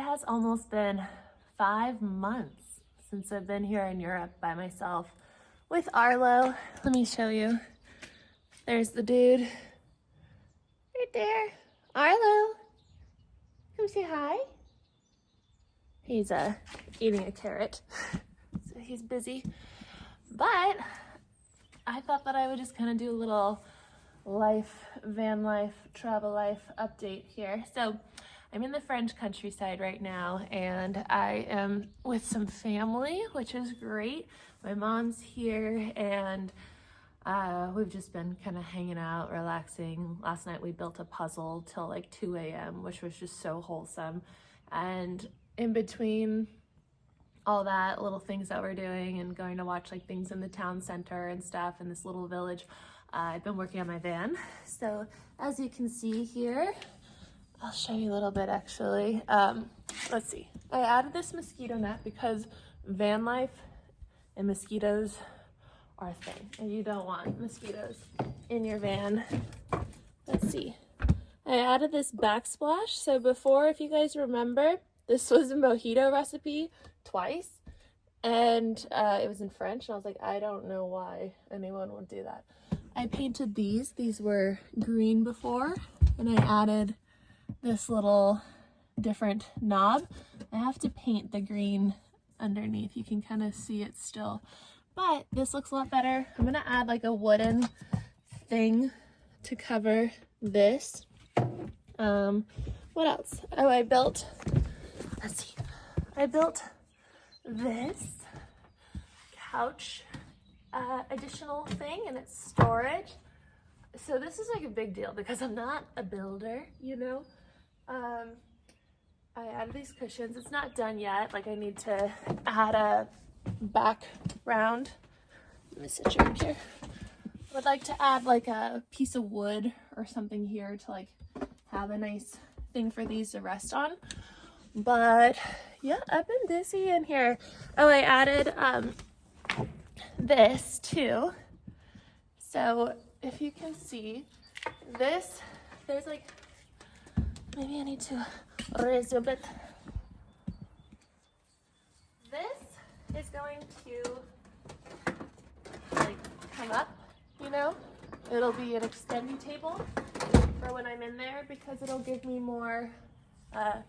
has almost been 5 months since I've been here in Europe by myself with Arlo. Let me show you. There's the dude right there. Arlo, come say hi. He's eating a carrot, so he's busy. But I thought that I would just kind of do a little van life, travel life update here. So I'm in the French countryside right now, and I am with some family, which is great. My mom's here, and we've just been kind of hanging out, relaxing. Last night we built a puzzle till like 2 a.m., which was just so wholesome. And in between all that, little things that we're doing and going to watch like things in the town center and stuff in this little village, I've been working on my van. So as you can see here, I'll show you a little bit actually. Let's see. I added this mosquito net because van life and mosquitoes are a thing, and you don't want mosquitoes in your van. Let's see. I added this backsplash. So before, if you guys remember, this was a mojito recipe twice, and it was in French, and I was like, I don't know why anyone would do that. I painted these. These were green before, and I added this little different knob. I have to paint the green underneath. You can kind of see it still, but this looks a lot better. I'm gonna add like a wooden thing to cover this. What else? Oh, I built this couch additional thing, and it's storage. So this is like a big deal because I'm not a builder, you know. I added these cushions. It's not done yet. Like I need to add a background. Let me sit you up here. I would like to add like a piece of wood or something here to like have a nice thing for these to rest on. But yeah, I've been busy in here. Oh, I added this too. So if you can see this, there's like, maybe I need to raise a bit. This is going to like come up, you know? It'll be an extending table for when I'm in there because it'll give me more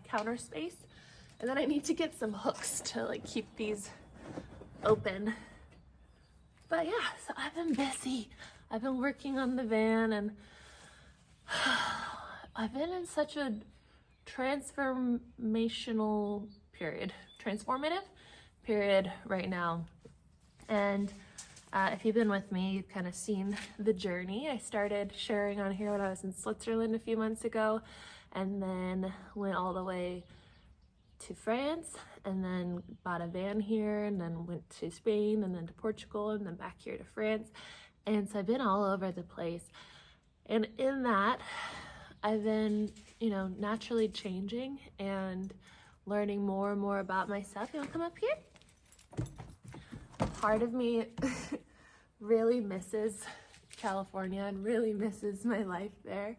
counter space. And then I need to get some hooks to like keep these open. But yeah, so I've been busy. I've been working on the van, and I've been in such a transformative period right now. And if you've been with me, you've kind of seen the journey. I started sharing on here when I was in Switzerland a few months ago, and then went all the way to France, and then bought a van here, and then went to Spain, and then to Portugal, and then back here to France. And so I've been all over the place. And in that, I've been, you know, naturally changing and learning more and more about myself. You wanna come up here? Part of me really misses California and really misses my life there.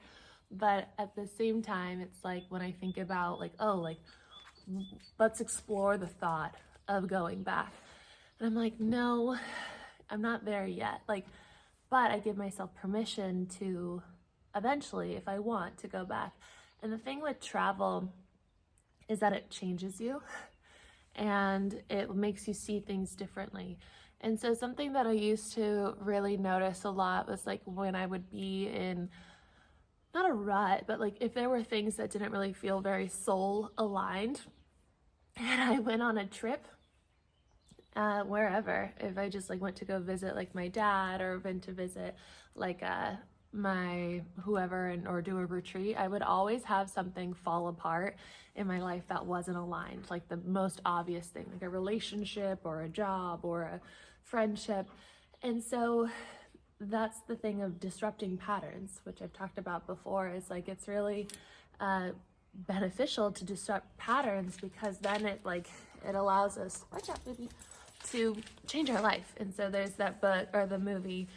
But at the same time, it's like when I think about like, oh, like, let's explore the thought of going back. And I'm like, no, I'm not there yet. Like, but I give myself permission to eventually, if I want, to go back. And the thing with travel is that it changes you and it makes you see things differently. And so something that I used to really notice a lot was like when I would be in, not a rut, but like if there were things that didn't really feel very soul aligned, and I went on a trip, wherever, if I just like went to go visit like my dad or went to visit like my whoever or do a retreat, I would always have something fall apart in my life that wasn't aligned, like the most obvious thing, like a relationship or a job or a friendship. And so that's the thing of disrupting patterns, which I've talked about before, is like it's really beneficial to disrupt patterns because then it allows us, watch out baby, to change our life. And so there's that book or the movie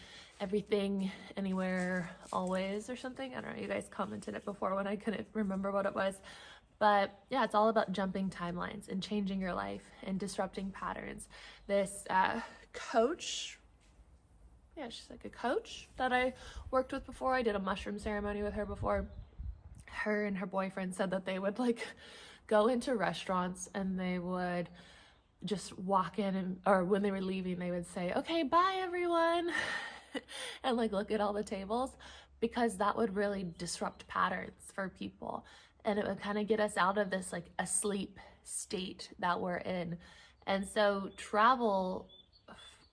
Everything Anywhere Always or something. I don't know, you guys commented it before when I couldn't remember what it was, But yeah, it's all about jumping timelines and changing your life and disrupting patterns. This coach, yeah, she's like a coach that I worked with before. I did a mushroom ceremony with her before. Her and her boyfriend said that they would like go into restaurants and they would just walk in and, or when they were leaving, they would say, okay, bye everyone, and like look at all the tables, because that would really disrupt patterns for people. And it would kind of get us out of this like asleep state that we're in. And so travel,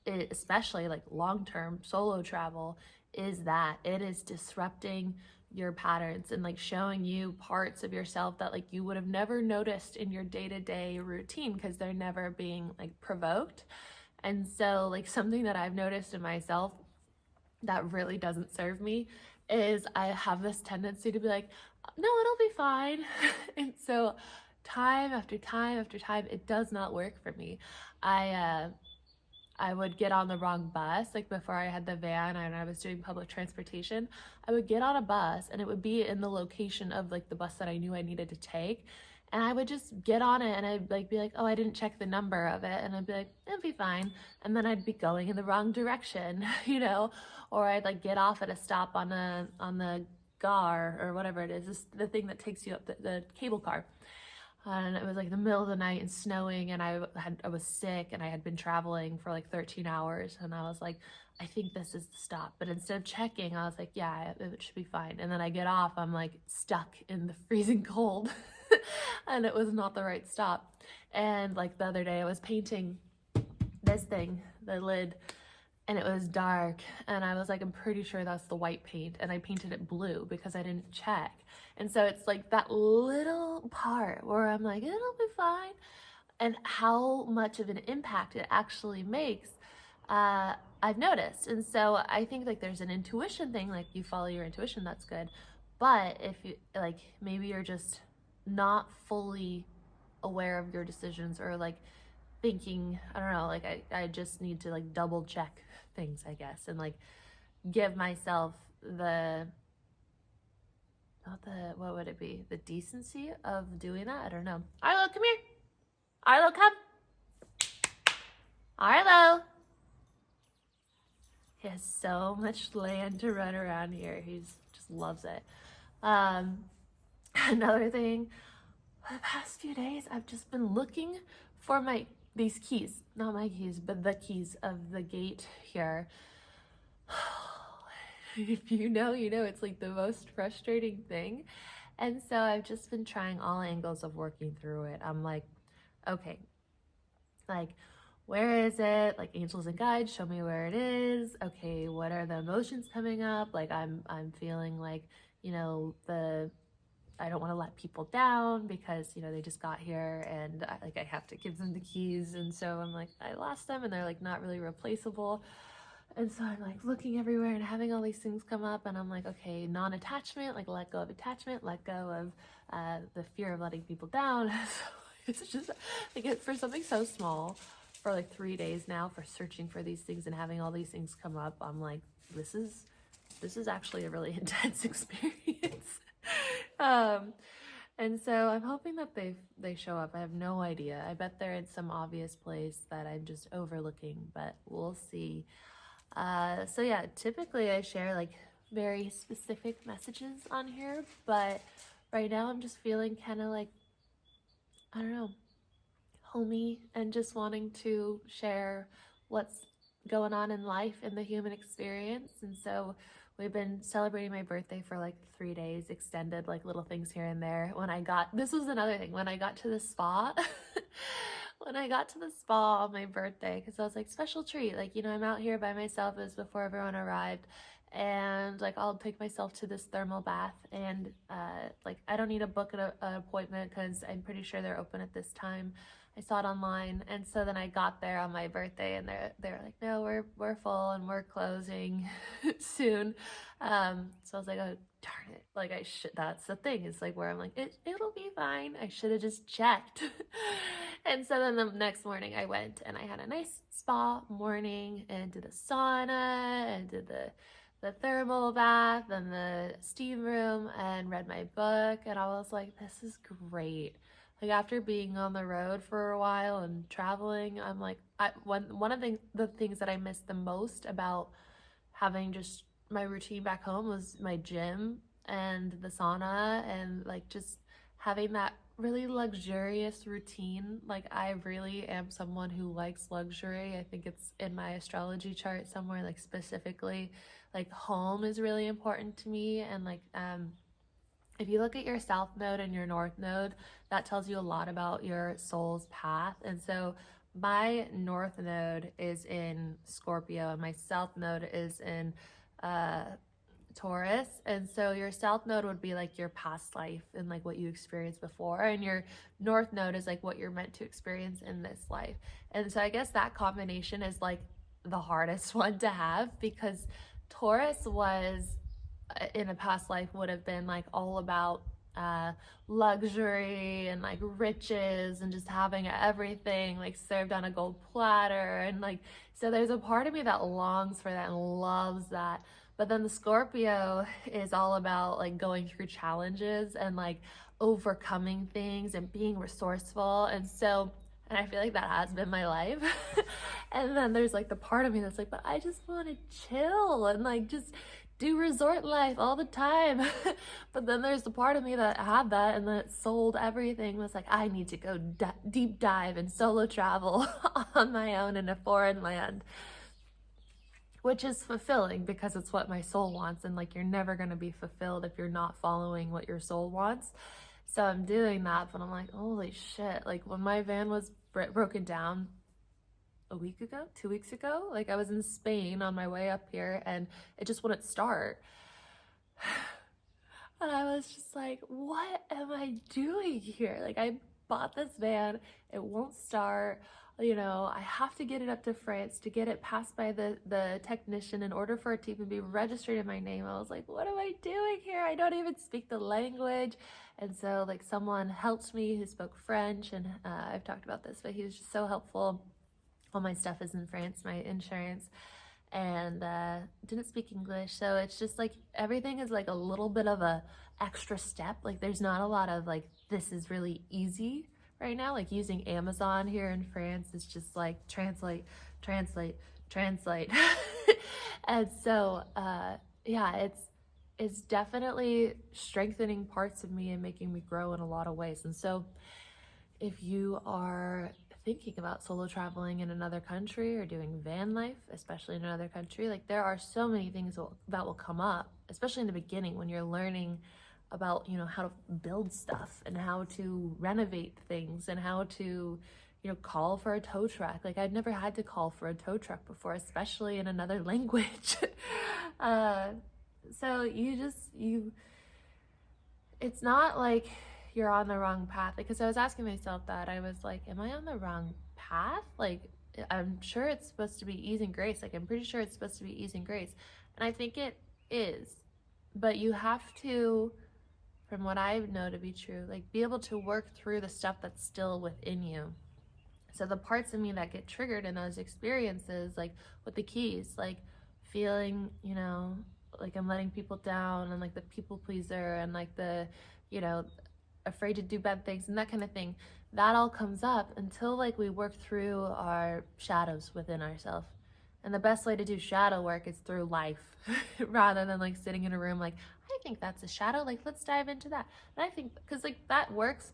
especially like long-term solo travel, is that it is disrupting your patterns and like showing you parts of yourself that like you would have never noticed in your day-to-day routine because they're never being like provoked. And so like something that I've noticed in myself that really doesn't serve me is I have this tendency to be like, no, it'll be fine. And so time after time after time, it does not work for me. I would get on the wrong bus. Like before I had the van and I was doing public transportation, I would get on a bus and it would be in the location of like the bus that I knew I needed to take. And I would just get on it and I'd like be like, oh, I didn't check the number of it. And I'd be like, it'll be fine. And then I'd be going in the wrong direction, you know, or I'd like get off at a stop on the GAR or whatever it is, this, the thing that takes you up the cable car. And it was like the middle of the night and snowing, and I was sick and I had been traveling for like 13 hours, and I was like, I think this is the stop. But instead of checking, I was like, yeah, it should be fine. And then I get off, I'm like stuck in the freezing cold and it was not the right stop. And like the other day I was painting this thing, the lid, and it was dark and I was like, I'm pretty sure that's the white paint, and I painted it blue because I didn't check. And so it's like that little part where I'm like, it'll be fine, and how much of an impact it actually makes, I've noticed. And so I think like there's an intuition thing, like you follow your intuition, that's good. But if you like, maybe you're just not fully aware of your decisions, or like thinking, I don't know, like I just need to like double check things, I guess, and like give myself the, not the, what would it be? The decency of doing that? I don't know. Arlo, come here. Arlo, come. Arlo. He has so much land to run around here. He's just loves it. Another thing, for the past few days, I've just been looking for these keys, not my keys, but the keys of the gate here. If you know, you know, it's like the most frustrating thing. And so I've just been trying all angles of working through it. I'm like, okay, like, where is it? Like, angels and guides, show me where it is. Okay, what are the emotions coming up? Like, I'm feeling like, you know, I don't want to let people down because, you know, they just got here and I have to give them the keys. And so I'm like, I lost them and they're like not really replaceable. And so I'm like looking everywhere and having all these things come up, and I'm like, okay, non-attachment, like let go of attachment, let go of the fear of letting people down. So it's just like for something so small, for like 3 days now, for searching for these things and having all these things come up, I'm like, this is actually a really intense experience. And so I'm hoping that they show up. I have no idea. I bet they're in some obvious place that I'm just overlooking, but we'll see. So yeah, typically I share like very specific messages on here, but right now I'm just feeling kind of like, I don't know, homey, and just wanting to share what's going on in life and the human experience. And so we've been celebrating my birthday for like 3 days, extended like little things here and there. This was another thing, when I got to the spa, when I got to the spa on my birthday, because I was like, special treat, like, you know, I'm out here by myself, it was before everyone arrived, and like I'll take myself to this thermal bath, and like I don't need to book an appointment because I'm pretty sure they're open at this time. I saw it online. And so then I got there on my birthday and they're like, no, we're full and we're closing soon. So I was like, oh darn it, like that's the thing, it's like where I'm like, it'll be fine, I should have just checked. And so then the next morning I went and I had a nice spa morning and did the sauna and did the thermal bath and the steam room and read my book, and I was like, this is great. Like after being on the road for a while and traveling, I'm like, one of the things that I missed the most about having just my routine back home was my gym and the sauna, and like just having that really luxurious routine. Like I really am someone who likes luxury. I think it's in my astrology chart somewhere, like specifically like home is really important to me. And like if you look at your south node and your north node, that tells you a lot about your soul's path. And so my north node is in Scorpio and my south node is in uh, Taurus. And so your south node would be like your past life and like what you experienced before. And your north node is like what you're meant to experience in this life. And so I guess that combination is like the hardest one to have, because Taurus was in a past life would have been like all about luxury and like riches and just having everything like served on a gold platter, and like so there's a part of me that longs for that and loves that. But then the Scorpio is all about like going through challenges and like overcoming things and being resourceful. And I feel like that has been my life. And then there's like the part of me that's like, but I just want to chill and like just do resort life all the time. But then there's the part of me that had that and that sold everything, was like, I need to go deep dive and solo travel on my own in a foreign land, which is fulfilling because it's what my soul wants. And like, you're never going to be fulfilled if you're not following what your soul wants. So I'm doing that, but I'm like, holy shit. Like when my van was broken down a week ago, 2 weeks ago, like I was in Spain on my way up here and it just wouldn't start. And I was just like, what am I doing here? Like I bought this van, it won't start. You know, I have to get it up to France to get it passed by the technician in order for it to even be registered in my name. I was like, what am I doing here? I don't even speak the language. And so like someone helped me who spoke French, and I've talked about this, but he was just so helpful. All my stuff is in France, my insurance, and didn't speak English. So it's just like everything is like a little bit of a extra step. Like there's not a lot of like, this is really easy right now. Like using Amazon here in France is just like translate, translate, translate. And so yeah, it's definitely strengthening parts of me and making me grow in a lot of ways. And so if you are thinking about solo traveling in another country or doing van life, especially in another country, like there are so many things that will come up, especially in the beginning when you're learning about, you know, how to build stuff and how to renovate things and how to, you know, call for a tow truck. Like I'd never had to call for a tow truck before, especially in another language. So it's not like you're on the wrong path, because I was asking myself that. I was like, am I on the wrong path? Like I'm sure it's supposed to be ease and grace. Like I'm pretty sure it's supposed to be ease and grace, and I think it is, but you have to, from what I know to be true, like be able to work through the stuff that's still within you. So the parts of me that get triggered in those experiences, like with the keys, like feeling, you know, like I'm letting people down and like the people pleaser and like the, you know, afraid to do bad things and that kind of thing, that all comes up until like we work through our shadows within ourselves. And the best way to do shadow work is through life rather than like sitting in a room like, I think that's a shadow, like let's dive into that. And I think, because like that works,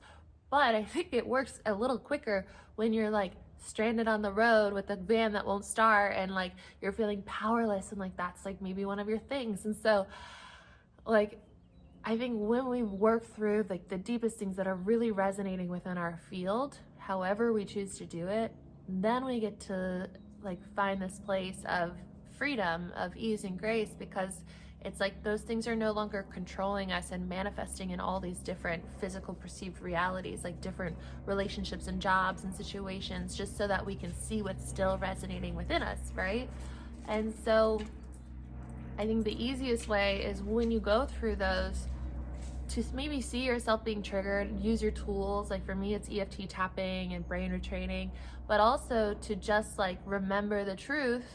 but I think it works a little quicker when you're like stranded on the road with a van that won't start and like you're feeling powerless, and like that's like maybe one of your things. And so like I think when we work through like the deepest things that are really resonating within our field, however we choose to do it, then we get to like find this place of freedom, of ease and grace, because it's like those things are no longer controlling us and manifesting in all these different physical perceived realities, like different relationships and jobs and situations, just so that we can see what's still resonating within us, right? And so I think the easiest way is when you go through those to maybe see yourself being triggered, use your tools. Like for me, it's EFT tapping and brain retraining, but also to just like remember the truth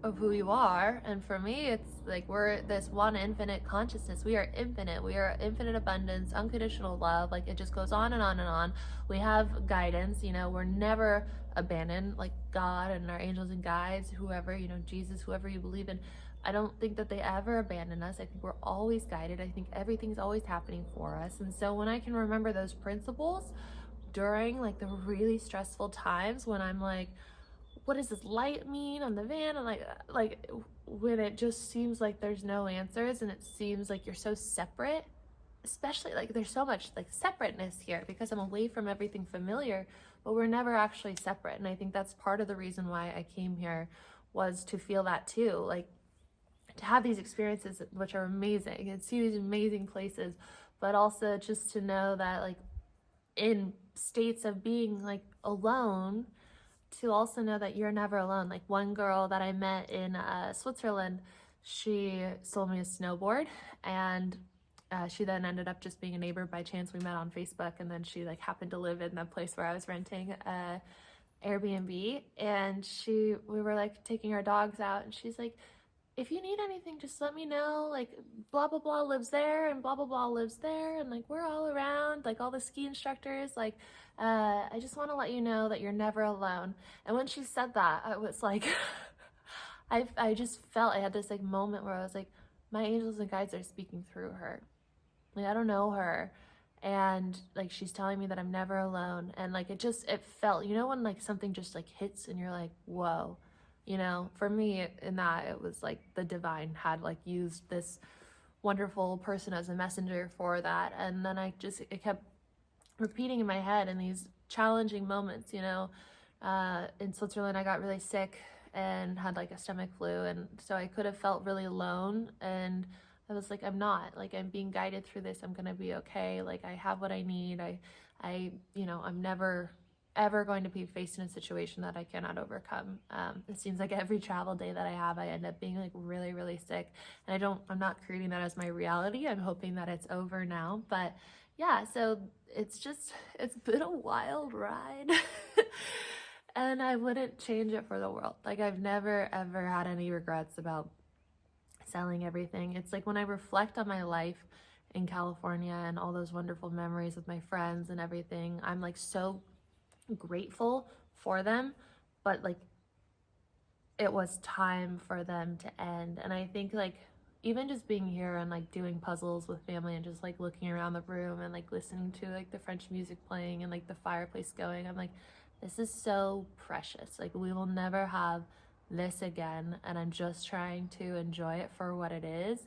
of who you are. And for me, it's like we're this one infinite consciousness. We are infinite. We are infinite abundance, unconditional love. Like it just goes on and on and on. We have guidance, you know, we're never abandoned, like God and our angels and guides, whoever, you know, Jesus, whoever you believe in. I don't think that they ever abandon us. I think we're always guided. I think everything's always happening for us. And so when I can remember those principles during like the really stressful times when I'm like, what does this light mean on the van? And like when it just seems like there's no answers and it seems like you're so separate, especially like there's so much like separateness here because I'm away from everything familiar, but we're never actually separate. And I think that's part of the reason why I came here, was to feel that too, like to have these experiences which are amazing and see these amazing places, but also just to know that like in states of being like alone, to also know that you're never alone. Like one girl that I met in Switzerland, she sold me a snowboard, and she then ended up just being a neighbor by chance. We met on Facebook, and then she like happened to live in the place where I was renting Airbnb, and we were like taking our dogs out, and she's like, if you need anything, just let me know. Like, blah, blah, blah lives there, and blah, blah, blah lives there. And like, we're all around, like all the ski instructors. Like, I just want to let you know that you're never alone. And when she said that, I was like, I just felt, I had this like moment where I was like, my angels and guides are speaking through her. Like, I don't know her. And like, she's telling me that I'm never alone. And like, it felt, you know, when like something just like hits and you're like, whoa. You know, for me in that, it was like the divine had like used this wonderful person as a messenger for that. And then it kept repeating in my head in these challenging moments, you know. In Switzerland, I got really sick and had like a stomach flu. And so I could have felt really alone. And I was like, I'm not. Like, I'm being guided through this. I'm going to be okay. Like, I have what I need. You know, I'm never ever going to be faced in a situation that I cannot overcome. It seems like every travel day that I have, I end up being like really, really sick. And I'm not creating that as my reality. I'm hoping that it's over now. But yeah, so it's been a wild ride. And I wouldn't change it for the world. Like, I've never, ever had any regrets about selling everything. It's like when I reflect on my life in California and all those wonderful memories with my friends and everything, I'm like so grateful for them, but like it was time for them to end. And I think like even just being here and like doing puzzles with family and just like looking around the room and like listening to like the French music playing and like the fireplace going, I'm like, this is so precious. Like, we will never have this again, and I'm just trying to enjoy it for what it is.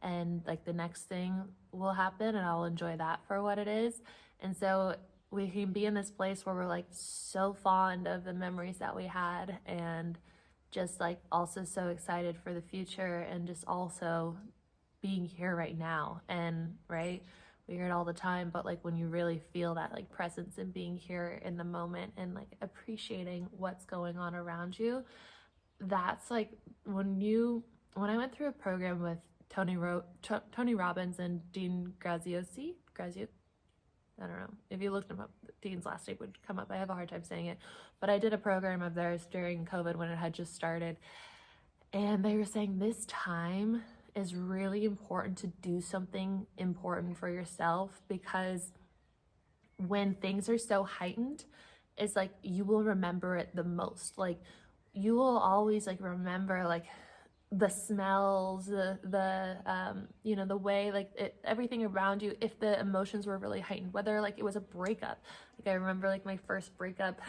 And like the next thing will happen and I'll enjoy that for what it is. And so we can be in this place where we're like so fond of the memories that we had, and just like also so excited for the future, and just also being here right now. And right, we hear it all the time, but like when you really feel that like presence and being here in the moment and like appreciating what's going on around you, that's like when I went through a program with Tony Robbins and Dean Graziosi. I don't know. If you looked him up, Dean's last name would come up. I have a hard time saying it. But I did a program of theirs during COVID when it had just started. And they were saying this time is really important to do something important for yourself, because when things are so heightened, it's like you will remember it the most. Like, you will always like remember like the smells, the you know, the way like everything around you, if the emotions were really heightened, whether like it was a breakup. Like, I remember like my first breakup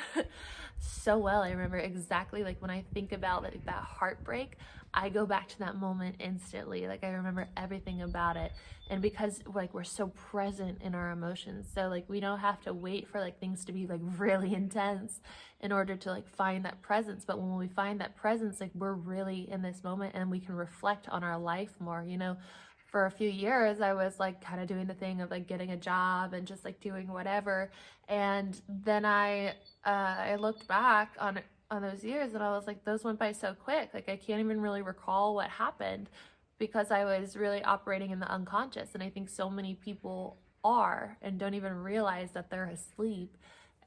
so well. I remember exactly like when I think about like that heartbreak, I go back to that moment instantly. Like, I remember everything about it. And because like we're so present in our emotions, so like we don't have to wait for like things to be like really intense in order to like find that presence. But when we find that presence, like we're really in this moment and we can reflect on our life more. You know, for a few years I was like kind of doing the thing of like getting a job and just like doing whatever. And then I looked back on those years and I was like, those went by so quick. Like, I can't even really recall what happened, because I was really operating in the unconscious. And I think so many people are and don't even realize that they're asleep.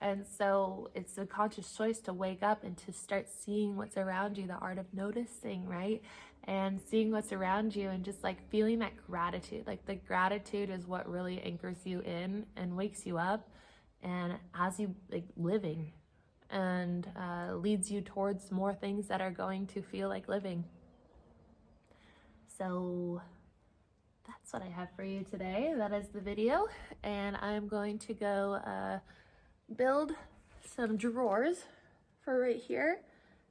And so it's a conscious choice to wake up and to start seeing what's around you, the art of noticing, right? And seeing what's around you and just like feeling that gratitude. Like the gratitude is what really anchors you in and wakes you up and has you like living, and leads you towards more things that are going to feel like living. So that's what I have for you today. That is the video, and I'm going to go build some drawers for right here.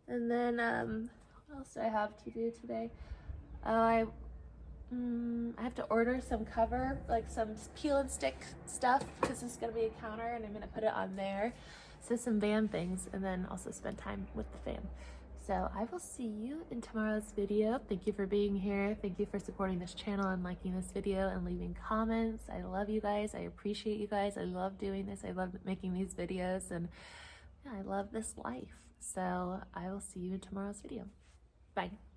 And then what else do I have to do today? I have to order some cover, like some peel and stick stuff, because it's gonna be a counter and I'm gonna put it on there. So some van things, and then also spend time with the fam. So I will see you in tomorrow's video. Thank you for being here. Thank you for supporting this channel and liking this video and leaving comments. I love you guys. I appreciate you guys. I love doing this. I love making these videos, and yeah, I love this life. So I will see you in tomorrow's video. Bye.